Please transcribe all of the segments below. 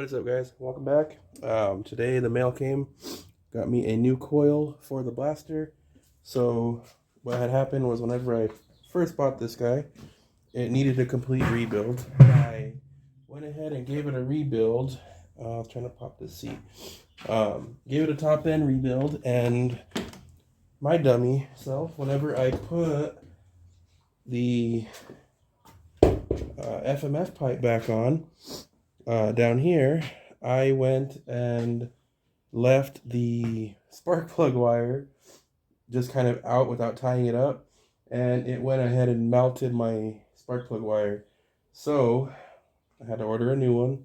What is up, guys? Welcome back. Today the mail came, got me a new coil for the blaster. So what had happened was whenever I first bought this guy, it needed a complete rebuild. I went ahead and gave it a rebuild. I was trying to pop this seat. Gave it a top end rebuild, and my dummy self, whenever I put the FMF pipe back on, down here, I went and left the spark plug wire just kind of out without tying it up, and it went ahead and melted my spark plug wire. So I had to order a new one.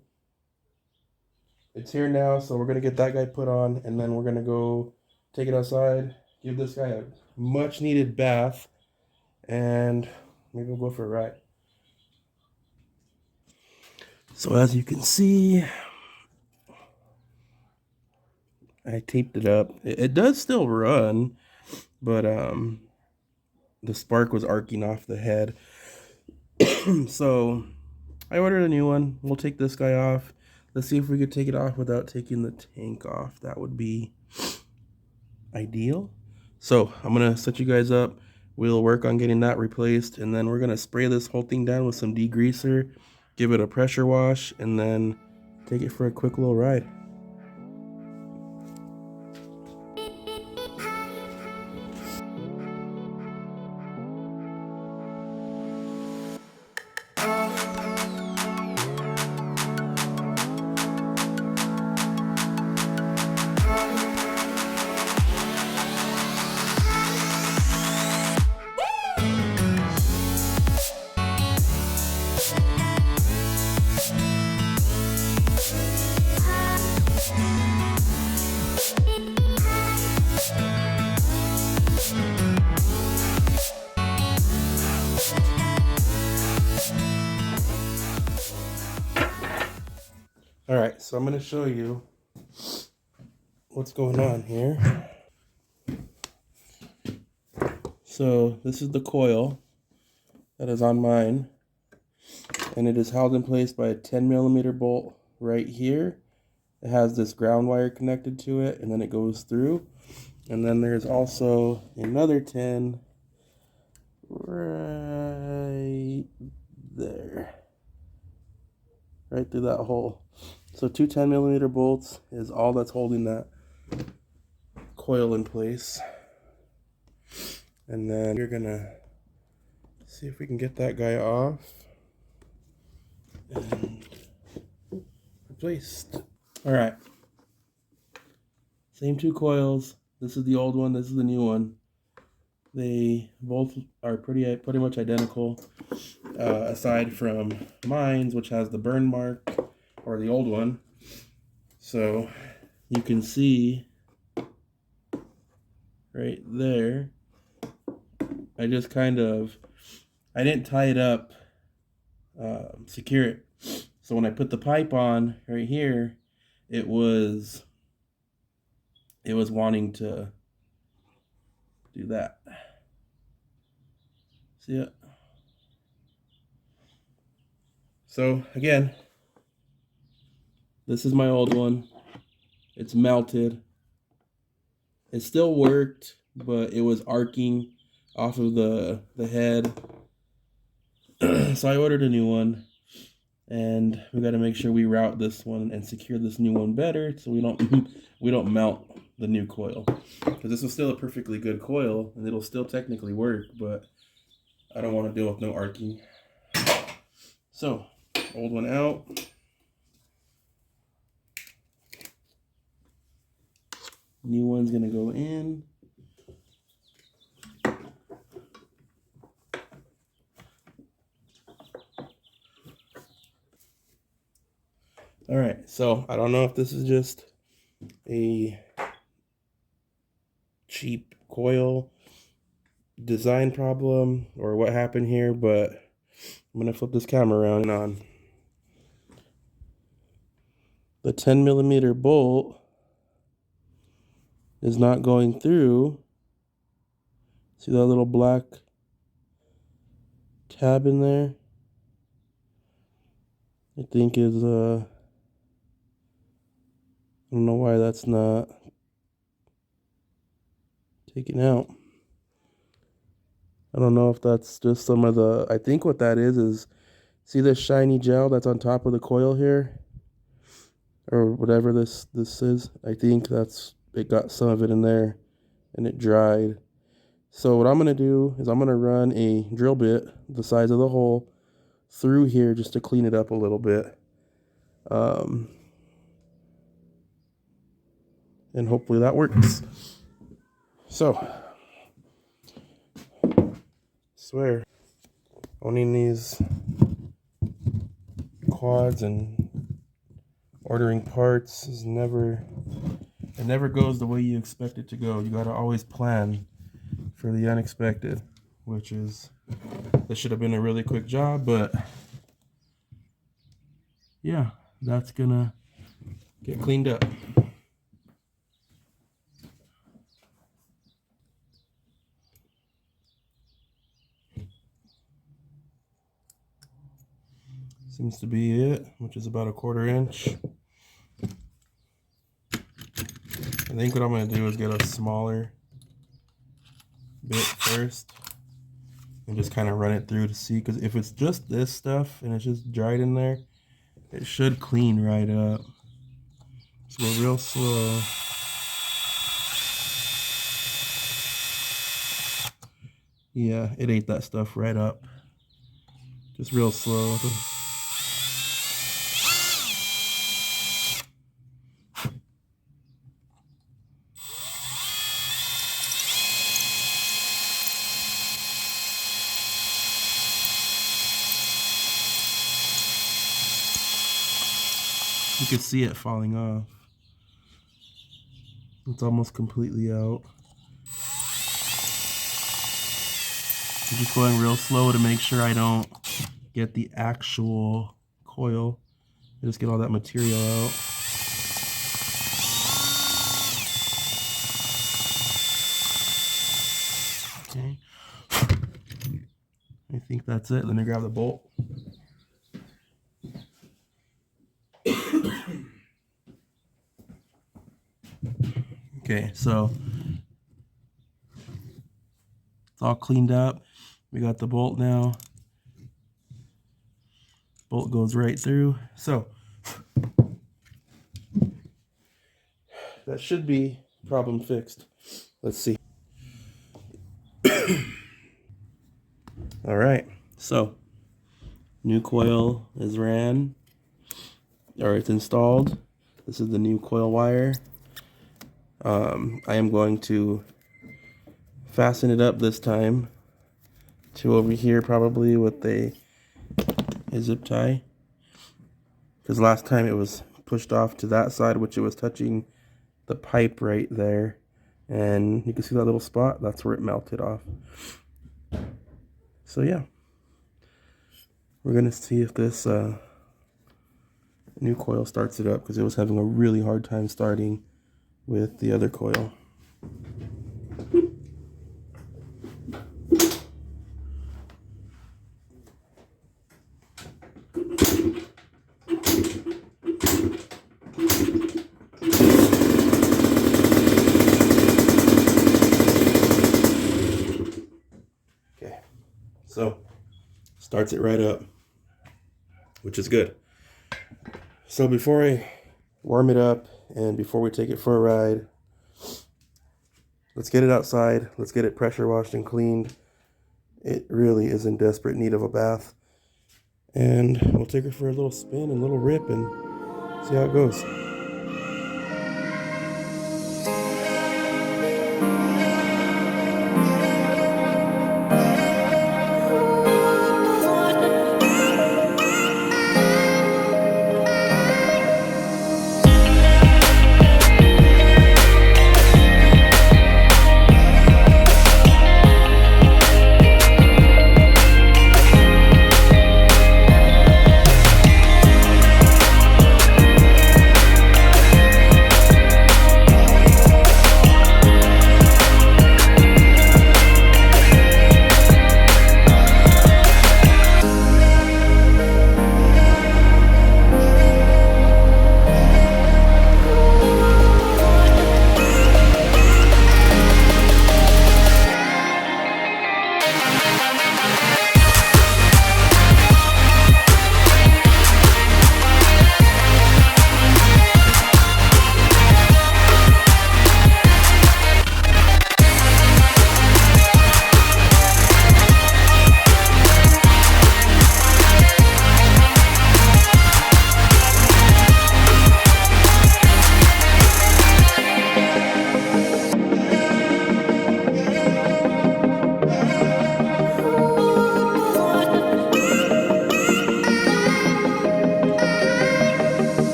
It's here now, so we're gonna get that guy put on, and then we're gonna go take it outside, give this guy a much needed bath, and maybe we'll go for a ride. So as you can see, I taped it up. It does still run, but the spark was arcing off the head. So I ordered a new one. We'll take this guy off. Let's see if we could take it off without taking the tank off. That would be ideal. So I'm gonna set you guys up. We'll work on getting that replaced, and then we're gonna spray this whole thing down with some degreaser, give it a pressure wash, and then take it for a quick little ride. All right, so I'm going to show you what's going on here. So this is the coil that is on mine, and it is held in place by a 10mm bolt right here. It has this ground wire connected to it, and then it goes through. And then there's also another 10 right there, right through that hole. So two 10mm bolts is all that's holding that coil in place. And then you're gonna see if we can get that guy off and replaced. All right, same two coils. This is the old one, this is the new one. They both are pretty much identical, aside from mine's, which has the burn mark, or the old one. So you can see right there, I just kind of, I didn't tie it up, secure it. So when I put the pipe on right here, it was wanting to do that. See it? So again, this is my old one. It's melted. It still worked, but it was arcing off of the head. So I ordered a new one, and we got to make sure we route this one and secure this new one better, so we don't melt the new coil. Because this is still a perfectly good coil, and it'll still technically work, but I don't want to deal with no arcing. So old one out. New one's gonna go in. All right, so I don't know if this is just a cheap coil design problem or what happened here, but I'm gonna flip this camera around and on. The 10mm bolt is not going through. See that little black tab in there? I think is I don't know why that's not taken out. I don't know if that's just some of the, I think what that is see this shiny gel that's on top of the coil here? Or whatever this is. I think it got some of it in there and it dried. So what I'm going to do is I'm going to run a drill bit the size of the hole through here just to clean it up a little bit. And hopefully that works. So, swear, owning these quads and ordering parts is never goes the way you expect it to go. You got to always plan for the unexpected, which is, this should have been a really quick job, but yeah, that's gonna get cleaned up. Seems to be it, which is about a 1/4 inch. I think what I'm going to do is get a smaller bit first and just kind of run it through to see, because if it's just this stuff and it's just dried in there, it should clean right up. So we're real slow. Yeah, it ate that stuff right up. Just real slow. You can see it falling off. It's almost completely out. I'm just going real slow to make sure I don't get the actual coil. I just get all that material out. Okay. I think that's it. Let me grab the bolt. Okay, so it's all cleaned up. We got the bolt now. Bolt goes right through. So that should be problem fixed. Let's see. All right, so new coil is ran, or it's installed. This is the new coil wire. I am going to fasten it up this time to over here, probably with a zip tie, because last time it was pushed off to that side, which it was touching the pipe right there, and you can see that little spot. That's where it melted off. So yeah, we're gonna see if this new coil starts it up, because it was having a really hard time starting with the other coil. Okay, so starts it right up, which is good. So before I warm it up and before we take it for a ride, let's get it outside. Let's get it pressure washed and cleaned. It really is in desperate need of a bath. And we'll take her for a little spin and a little rip and see how it goes.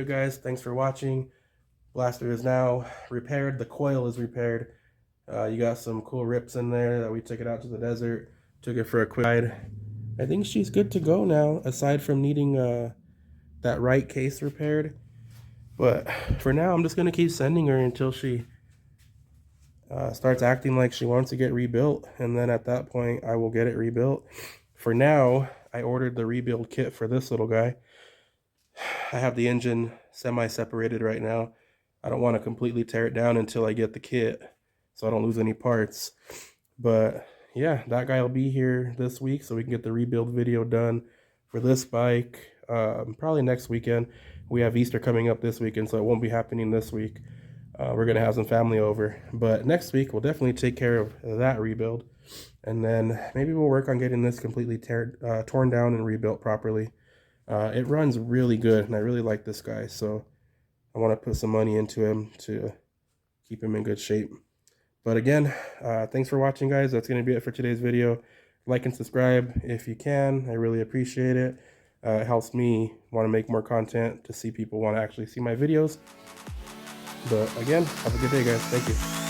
Guys, thanks for watching. Blaster is now repaired. The coil is repaired. You got some cool rips in there that we took it out to the desert, took it for a quick ride. I think she's good to go now, aside from needing that right case repaired. But for now, I'm just going to keep sending her until she starts acting like she wants to get rebuilt, and then at that point I will get it rebuilt. For now, I ordered the rebuild kit for this little guy. I have the engine semi-separated right now. I don't want to completely tear it down until I get the kit, so I don't lose any parts. But yeah, that guy will be here this week so we can get the rebuild video done for this bike. Probably next weekend. We have Easter coming up this weekend, so it won't be happening this week. We're gonna have some family over, but next week we'll definitely take care of that rebuild, and then maybe we'll work on getting this completely torn down and rebuilt properly. It runs really good, and I really like this guy, so I want to put some money into him to keep him in good shape. But again, thanks for watching, guys. That's going to be it for today's video. Like and subscribe if you can. I really appreciate it. It helps me want to make more content to see people want to actually see my videos. But again, have a good day, guys. Thank you.